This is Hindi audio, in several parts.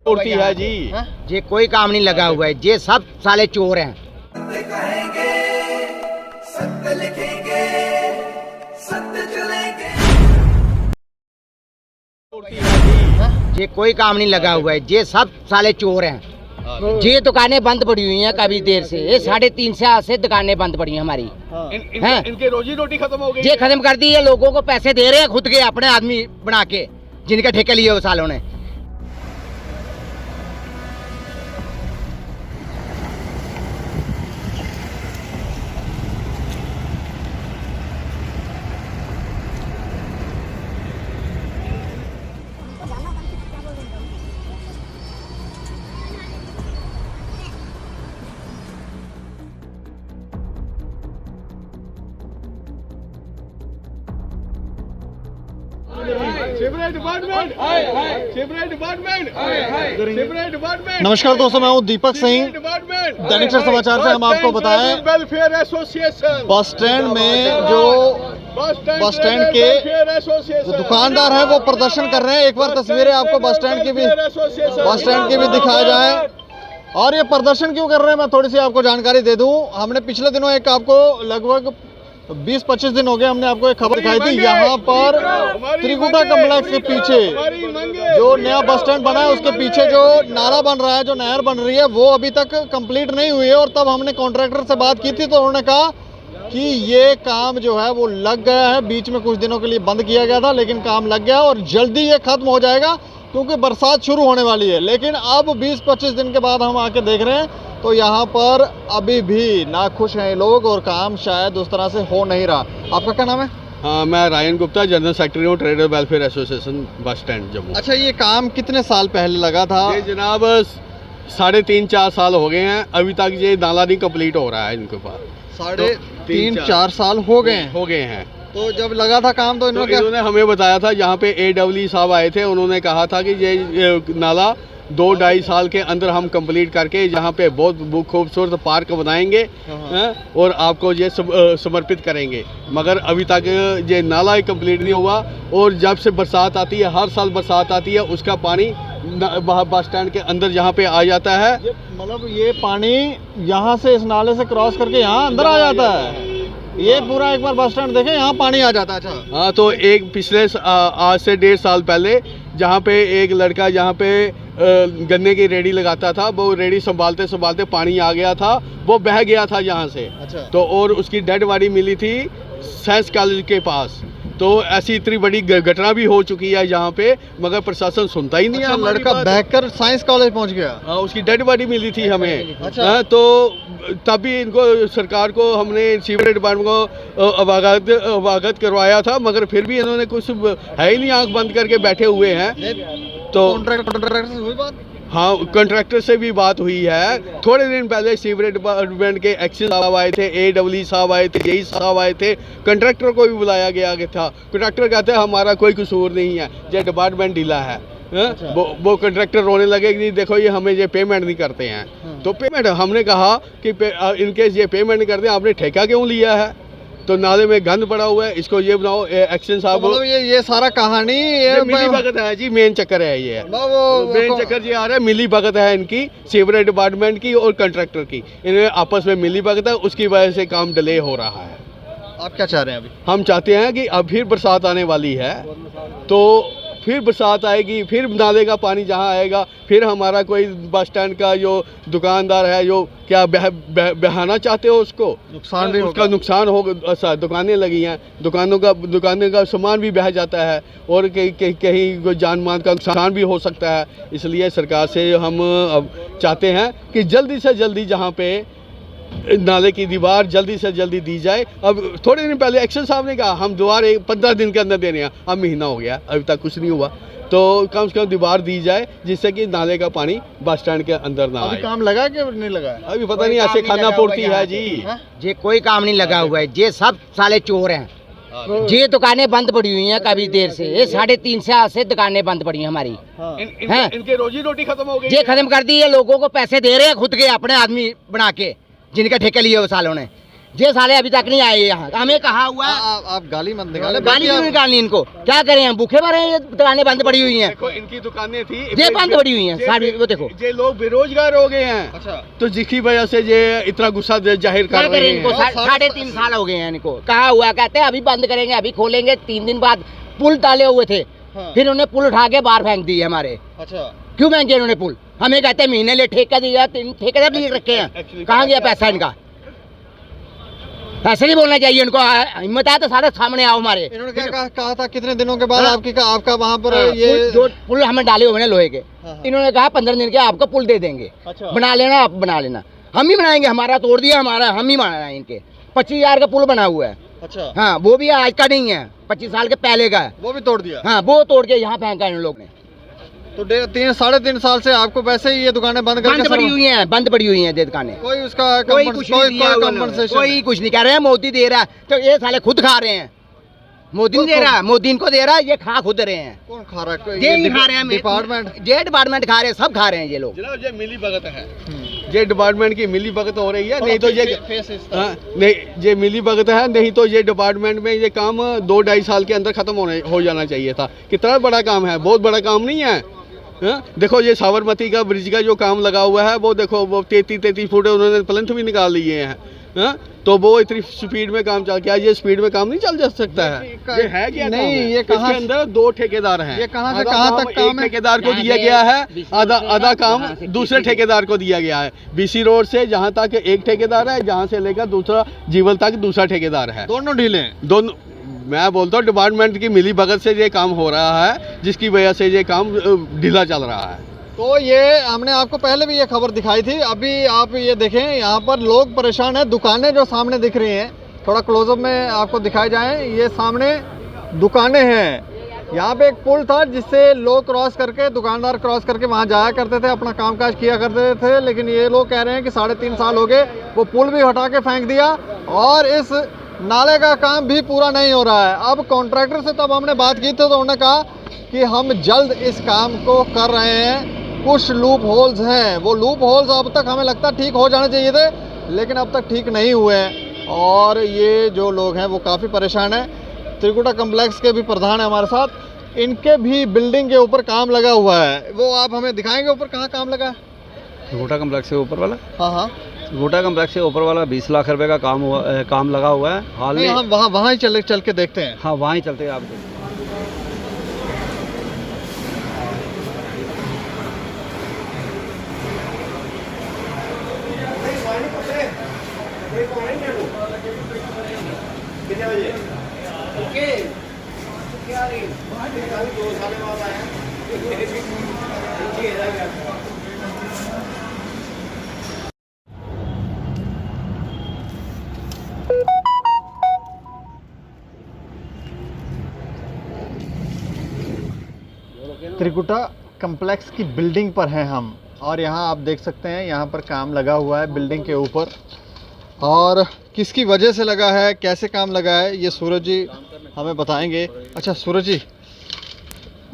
उड़ती है जी। ये कोई काम नहीं लगा हुआ है, ये सब साले चोर हैं। कहेंगे सत्य लिखेंगे सत्य चलेंगे। ये कोई काम नहीं लगा हुआ है, ये सब साले चोर हैं। ये दुकानें बंद पड़ी हुई हैं काफी देर से, ये 3.5 साल से दुकानें बंद पड़ी हैं हमारी। इनके रोजी रोटी खत्म हो गई। ये खत्म कर दी है, लोगों को पैसे दे रहे हैं खुद के अपने आदमी बना के, जिनके ठेके लिए वो सालों ने। नमस्कार दोस्तों, मैं हूं दीपक सिंह। दैनिक सर समाचार से हम आपको बताएं, वेलफेयर एसोसिएशन बस स्टैंड में जो बस स्टैंड के जो दुकानदार हैं वो प्रदर्शन कर रहे हैं। एक बार तस्वीरें आपको बस स्टैंड की भी दिखाया जाए। और ये प्रदर्शन क्यों कर रहे हैं, मैं थोड़ी सी आपको जानकारी दे दूं। हमने पिछले दिनों एक आपको लगभग 20-25 दिन हो गए, हमने आपको एक खबर दिखाई थी। यहाँ पर त्रिकुटा कॉम्प्लेक्स के पीछे जो नया बस स्टैंड बना है, उसके पीछे जो नाला बन रहा है, जो नहर बन रही है, वो अभी तक कंप्लीट नहीं हुई है। और तब हमने कॉन्ट्रैक्टर से बात की थी, तो उन्होंने कहा कि ये काम जो है वो लग गया है। बीच में कुछ दिनों के लिए बंद किया गया था, लेकिन काम लग गया और जल्दी ये खत्म हो जाएगा, क्योंकि बरसात शुरू होने वाली है। लेकिन अब 20-25 दिन के बाद हम आके देख रहे हैं तो यहाँ पर अभी भी नाखुश हैं लोग और काम शायद उस तरह से हो नहीं रहा। आपका क्या नाम है? हाँ, मैं रायन गुप्ता, जनरल सेक्रेटरी हूँ trader welfare association bus stand Jammu. अच्छा, ये काम कितने साल पहले लगा था? ये जनाब 3.5-4 साल हो गए हैं, अभी तक ये नाला नहीं कंप्लीट हो रहा है इनके पास। 3.5-4 साल हो गए हैं। तो जब लगा था काम तो इन्होंने हमें बताया था, यहाँ पे AWE साहब आए थे, उन्होंने कहा था कि ये नाला 2-2.5 साल के अंदर हम कंप्लीट करके यहाँ पे बहुत खूबसूरत पार्क बनाएंगे और आपको ये समर्पित करेंगे। मगर अभी तक ये नाला ही कंप्लीट नहीं हुआ। और जब से बरसात आती है, हर साल बरसात आती है, उसका पानी बस स्टैंड के अंदर यहाँ पे आ जाता है। मतलब ये पानी यहाँ से इस नाले से क्रॉस करके यहाँ अंदर आ जाता है। ये पूरा एक बार बस स्टैंड देखें, यहाँ पानी आ जाता है। अच्छा, हाँ, तो एक पिछले आज से 1.5 साल पहले जहाँ पे एक लड़का यहाँ पे गन्ने की रेडी लगाता था, वो रेडी संभालते संभालते पानी आ गया था, वो बह गया था यहाँ से। अच्छा। तो और उसकी डेड बॉडी मिली थी साइंस कॉलेज के पास। तो ऐसी इतनी बड़ी घटना भी हो चुकी है यहाँ पे, मगर प्रशासन सुनता ही नहीं है। लड़का बहकर साइंस कॉलेज पहुँच गया। हाँ, उसकी डेड बॉडी मिली थी हमें। अच्छा। तो तभी इनको सरकार को हमने सीवरेज डिपार्टमेंट को अवगत करवाया था, मगर फिर भी इन्होंने कुछ है ही नहीं, आंख बंद करके बैठे हुए हैं। तो कॉन्ट्रैक्टर से हुई बात? हाँ, कॉन्ट्रैक्टर से भी बात हुई है। थोड़े दिन पहले सीवरेज डिपार्टमेंट के एक्शन साहब आए थे, AWE साहब आए थे, JE साहब आए थे, कॉन्ट्रैक्टर को भी बुलाया गया था। कॉन्ट्रैक्टर कहते हैं हमारा कोई कसूर नहीं है, ये डिपार्टमेंट ढीला है। अच्छा। वो कॉन्ट्रैक्टर रोने लगे कि देखो ये हमें ये पेमेंट नहीं करते हैं। तो पेमेंट हमने कहा कि इनकेस ये पेमेंट नहीं करते, आपने ठेका क्यों लिया है? तो नाले में गंद पड़ा हुआ है, इसको ये बनाओ। एक्शन साहब, मतलब ये सारा कहानी ये मिली भगत है जी, मेन चक्कर है ये। मेन चक्कर ये आ रहा है, मिली भगत है इनकी, सीवरेज डिपार्टमेंट की और कॉन्ट्रैक्टर की। इन्हें आपस में मिली भगत है, उसकी वजह से काम डिले हो रहा है। आप क्या चाह रहे हैं अभी? हम चाहते हैं कि अब फिर बरसात आने वाली है, तो फिर बरसात आएगी, फिर नाले का पानी जहाँ आएगा, फिर हमारा कोई बस स्टैंड का जो दुकानदार है, जो क्या बहाना चाहते हो उसको, नुकसान भी उसका नुकसान होगा। दुकानें लगी हैं, दुकानों का सामान भी बह जाता है और कहीं कोई जान मान का नुकसान भी हो सकता है। इसलिए सरकार से हम अब चाहते हैं कि जल्दी से जल्दी जहाँ पे नाले की दीवार जल्दी से जल्दी दी जाए। अब थोड़े दिन पहले एक्शन साहब ने कहा हम दीवार 15 दिन के अंदर देने हैं, अब महीना हो गया, अभी तक कुछ नहीं हुआ। तो कम से कम दीवार दी जाए, जिससे कि नाले का पानी बस स्टैंड के अंदर ना आए। काम लगा कि नहीं लगा? अभी पता नहीं, ऐसे खाना पूर्ति है जी। ये कोई काम नहीं लगा हुआ है, ये सब साले चोर हैं। ये दुकानें बंद पड़ी हुई हैं काफी देर से, ये 3.5 साल से दुकानें बंद पड़ी हैं हमारी। इनके रोजी रोटी खत्म हो गई। ये खत्म कर दी है, लोगों को पैसे दे रहे हैं खुद के अपने आदमी बना के, जिनके ठेके लिए वो सालों ने। ये साले अभी तक नहीं आए यहाँ, हमें कहा हुआ है। आप गाली मत निकाले, गाली क्यों निकालनी इनको, क्या करें हम, भूखे मरे हैं, ये दुकानें बंद पड़ी हुई हैं, देखो इनकी दुकानें थी ये बंद पड़ी हुई हैं सारी, वो देखो ये लोग बेरोजगार हो गए हैं। अच्छा, तो जिसकी वजह से ये इतना गुस्सा जाहिर क्या कर करें रहे इनको, हैं। 3.5 साल हो गए हैं इनको, कहा हुआ, कहते हैं अभी बंद करेंगे, अभी खोलेंगे, 3 दिन बाद पुल डाले हुए थे, हाँ। फिर उन्होंने पुल उठा के बाहर फेंक दिए हमारे। अच्छा, क्यों फेंके उन्होंने पुल, हमें कहते हैं महीने ले ठेका दिया, 3 ठेकेदार भी रखे हैं, कहाँ गया पैसा इनका, ऐसे नहीं बोलना चाहिए इनको, हिम्मत आया तो सारे सामने आओ हमारे। इन्होंने क्या कहा था, कितने दिनों के बाद आपका वहाँ पर हाँ, ये जो पुल हमें डाले हुए हैं लोहे के, हाँ। इन्होंने कहा 15 दिन के आपको पुल दे देंगे, अच्छा। बना लेना, आप बना लेना, हम ही बनाएंगे, हमारा तोड़ दिया, हमारा हम ही बनाए इनके, 25,000 का पुल बना हुआ है। अच्छा, हाँ, वो भी आज का नहीं है, 25 साल के पहले का है। वो भी तोड़ दिया। हाँ, वो तोड़ के यहाँ फेंका इन लोग ने। तो 3.5 साल से आपको वैसे ही ये दुकानें बंद करके बंद पड़ी हुई हैं, बंद पड़ी हुई हैं ये दुकानें, कोई उसका कोई कुछ नहीं दिया उन्होंने, compensation कोई कुछ नहीं कह रहे हैं, मोदी दे रहा है, तो ये साले खुद खा रहे हैं, मोदी नहीं दे रहा है, मोदी इनको दे रहा है, ये खा खुद रहे हैं, कौन खा रहा है? ये ही खा रहे हैं, डिपार्टमेंट, ये डिपार्टमेंट खा रहे हैं, सब खा रहे हैं ये लोग। जनाब ये मिली भगत है, ये डिपार्टमेंट की मिली भगत हो रही है, नहीं तो ये हाँ, नहीं ये मिली भगत है, नहीं तो ये डिपार्टमेंट में ये काम 2-2.5 साल के अंदर खत्म हो जाना चाहिए था। कितना बड़ा काम है, बहुत बड़ा काम नहीं है। हाँ? देखो ये साबरमती का ब्रिज का जो काम लगा हुआ है, वो देखो वो 33 फुट उन्होंने प्लंथ भी निकाल लिए हैं। हाँ? तो वो इतनी स्पीड में काम चल, क्या ये स्पीड में काम नहीं चल जा सकता है? ये है क्या नहीं, काम है? ये कहाँ इसके अंदर 2 ठेकेदार हैं। ये कहाँ से आधा कहाँ काम तक काम एक है? ठेकेदार को यहाँ दिया से गया है, BC आधा काम यहाँ से दूसरे BC ठेकेदार को दिया गया है। BC रोड से जहाँ तक एक ठेकेदार है, जहाँ से लेकर दूसरा जीवल तक दूसरा ठेकेदार है। दोनों ढीले हैं। दोनों, मैं बोलता हूँ डिपार्टमेंट की मिली भगत से ये काम हो रहा है, जिसकी वजह से ये काम ढीला चल रहा है। तो ये हमने आपको पहले भी ये खबर दिखाई थी। अभी आप ये देखें, यहाँ पर लोग परेशान हैं। दुकानें जो सामने दिख रही हैं, थोड़ा क्लोजअप में आपको दिखाई जाएं, ये सामने दुकानें हैं। यहाँ पे एक पुल था जिससे लोग क्रॉस करके, दुकानदार क्रॉस करके वहाँ जाया करते थे, अपना कामकाज किया करते थे। लेकिन ये लोग कह रहे हैं कि 3.5 साल हो गए, वो पुल भी हटा के फेंक दिया और इस नाले का काम भी पूरा नहीं हो रहा है। अब कॉन्ट्रैक्टर से तब हमने बात की थी, तो उन्होंने कहा कि हम जल्द इस काम को कर रहे हैं। कुछ लूप होल्स हैं, वो लूप होल्स अब तक हमें लगता ठीक हो जाने चाहिए थे, लेकिन अब तक ठीक नहीं हुए हैं। और ये जो लोग हैं वो काफ़ी परेशान हैं। त्रिकुटा कम्प्लेक्स के भी प्रधान हैं हमारे साथ, इनके भी बिल्डिंग के ऊपर काम लगा हुआ है। वो आप हमें दिखाएंगे ऊपर कहाँ काम लगा है? त्रिकुटा कम्प्लेक्स के ऊपर वाला, हाँ हाँ, त्रिकुटा कम्प्लेक्स के ऊपर वाला 20 लाख रुपए का काम लगा हुआ है हाल नहीं, में। हम वहाँ ही चल के देखते हैं। हाँ, वहाँ ही चलते हैं आप। त्रिकुटा कम्प्लेक्स की बिल्डिंग पर हैं हम, और यहाँ आप देख सकते हैं, यहाँ पर काम लगा हुआ है बिल्डिंग के ऊपर। और किसकी वजह से लगा है, कैसे काम लगा है, ये सूरज जी हमें बताएंगे। अच्छा सूरज जी,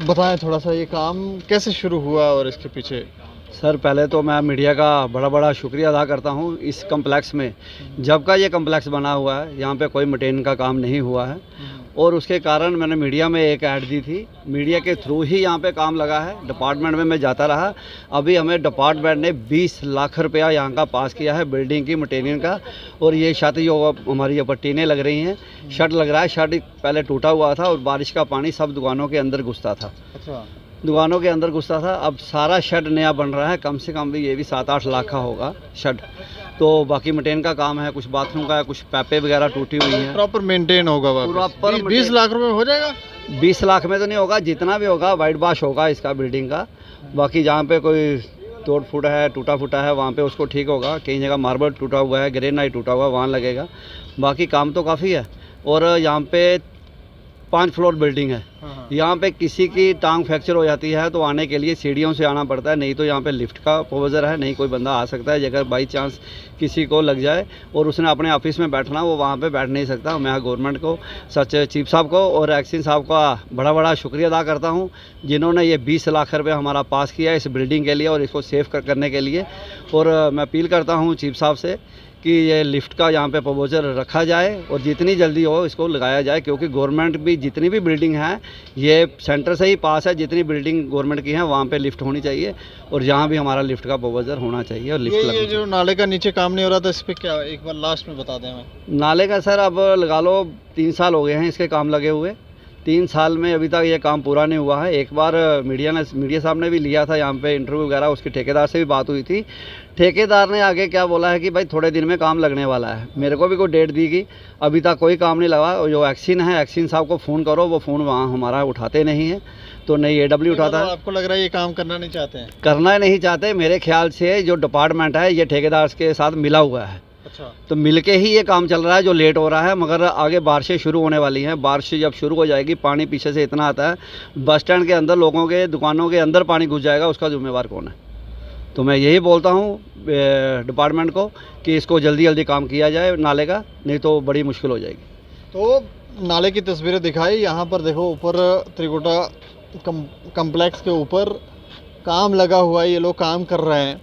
बताएं थोड़ा सा, ये काम कैसे शुरू हुआ और इसके पीछे। सर पहले तो मैं मीडिया का बड़ा बड़ा शुक्रिया अदा करता हूँ। इस कम्प्लेक्स में जब का ये कम्प्लेक्स बना हुआ है, यहाँ पे कोई मेंटेन का काम नहीं हुआ है, और उसके कारण मैंने मीडिया में एक ऐड दी थी। मीडिया के थ्रू ही यहाँ पे काम लगा है। डिपार्टमेंट में मैं जाता रहा। अभी हमें डिपार्टमेंट ने 20 लाख रुपया यहाँ का पास किया है बिल्डिंग की मेंटेनेंस का। और ये छत जो हमारी ऊपर टीनें लग रही हैं, शट लग रहा है। शट पहले टूटा हुआ था और बारिश का पानी सब दुकानों के अंदर घुसता था। अच्छा, दुकानों के अंदर घुसता था। अब सारा शेड नया बन रहा है, कम से कम भी ये भी 7-8 लाख का होगा शेड। तो बाकी मेंटेन का काम है, कुछ बाथरूम का है, कुछ पैपे वगैरह टूटी हुई हैं। प्रॉपर मेंटेन होगा प्रॉपर 20 लाख रुपए में हो जाएगा। 20 लाख में तो नहीं होगा, जितना भी होगा वाइट वॉश होगा इसका बिल्डिंग का। बाकी जहाँ पे कोई तोड़ फूटा है, टूटा फूटा है, वहाँ पे उसको ठीक होगा। कई जगह मार्बल टूटा हुआ है, ग्रेनाइट टूटा हुआ है, वहाँ लगेगा। बाकी काम तो काफ़ी है। और यहाँ पे 5 फ्लोर बिल्डिंग है। यहाँ पे किसी की टांग फ्रैक्चर हो जाती है तो आने के लिए सीढ़ियों से आना पड़ता है, नहीं तो यहाँ पे लिफ्ट का प्रोविज़न है, नहीं कोई बंदा आ सकता है। अगर बाई चांस किसी को लग जाए और उसने अपने ऑफिस में बैठना, वो वहाँ पे बैठ नहीं सकता। मैं गवर्नमेंट को, सच चीफ साहब को और एक्सिन साहब का बड़ा बड़ा शुक्रिया अदा करता हूँ, जिन्होंने ये 20 लाख रुपये हमारा पास किया इस बिल्डिंग के लिए और इसको सेफ करने के लिए। और मैं अपील करता हूँ चीफ साहब से कि ये लिफ्ट का यहाँ पे प्रपोजल रखा जाए और जितनी जल्दी हो इसको लगाया जाए, क्योंकि गवर्नमेंट भी जितनी भी बिल्डिंग है ये सेंटर से ही पास है, जितनी बिल्डिंग गवर्नमेंट की है वहाँ पे लिफ्ट होनी चाहिए और यहाँ भी हमारा लिफ्ट का प्रपोजल होना चाहिए और लिफ्ट ये जो नाले का नीचे काम नहीं हो रहा था, इस पर क्या एक बार लास्ट में बता दें हमें। नाले का सर अब लगा लो 3 साल हो गए हैं इसके काम लगे हुए, 3 साल में अभी तक ये काम पूरा नहीं हुआ है। एक बार मीडिया साहब ने भी लिया था यहाँ पे इंटरव्यू वगैरह, उसके ठेकेदार से भी बात हुई थी। ठेकेदार ने आगे क्या बोला है कि भाई थोड़े दिन में काम लगने वाला है। मेरे को भी कोई डेट दी गई, अभी तक कोई काम नहीं लगा। जो एक्सिन है, एक्सिन साहब को फ़ोन करो, वो फ़ोन वहाँ हमारा उठाते नहीं है, तो नहीं AW उठाता है। आपको लग रहा है ये काम करना नहीं चाहते हैं? करना नहीं चाहते। मेरे ख्याल से जो डिपार्टमेंट है ये ठेकेदार के साथ मिला हुआ है, अच्छा, तो मिलके ही ये काम चल रहा है जो लेट हो रहा है। मगर आगे बारिशें शुरू होने वाली हैं, बारिश जब शुरू हो जाएगी पानी पीछे से इतना आता है, बस स्टैंड के अंदर लोगों के दुकानों के अंदर पानी घुस जाएगा, उसका जिम्मेवार कौन है? तो मैं यही बोलता हूँ डिपार्टमेंट को कि इसको जल्दी जल्दी काम किया जाए नाले का, नहीं तो बड़ी मुश्किल हो जाएगी। तो नाले की तस्वीरें दिखाई, यहाँ पर देखो ऊपर त्रिकुटा कम्प्लेक्स के ऊपर काम लगा हुआ है, ये लोग काम कर रहे हैं,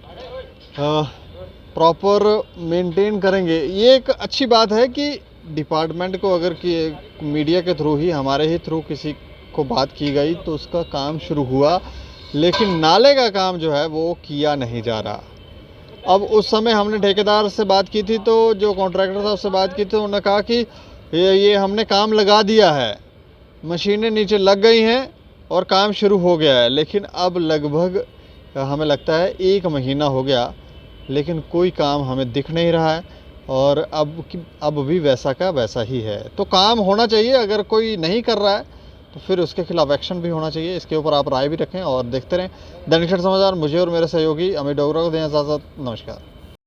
प्रॉपर मेंटेन करेंगे। ये एक अच्छी बात है कि डिपार्टमेंट को अगर कि मीडिया के थ्रू ही, हमारे ही थ्रू किसी को बात की गई तो उसका काम शुरू हुआ, लेकिन नाले का काम जो है वो किया नहीं जा रहा। अब उस समय हमने ठेकेदार से बात की थी, तो जो कॉन्ट्रैक्टर था उससे बात की थी, उन्होंने कहा कि ये हमने काम लगा दिया है, मशीनें नीचे लग गई हैं और काम शुरू हो गया है। लेकिन अब लगभग हमें लगता है 1 महीना हो गया, लेकिन कोई काम हमें दिख नहीं रहा है और अब भी वैसा का वैसा ही है। तो काम होना चाहिए, अगर कोई नहीं कर रहा है तो फिर उसके खिलाफ एक्शन भी होना चाहिए। इसके ऊपर आप राय भी रखें और देखते रहें दैनिक समाचार। मुझे और मेरे सहयोगी अमित डोगरा को दें इजाज़त। नमस्कार।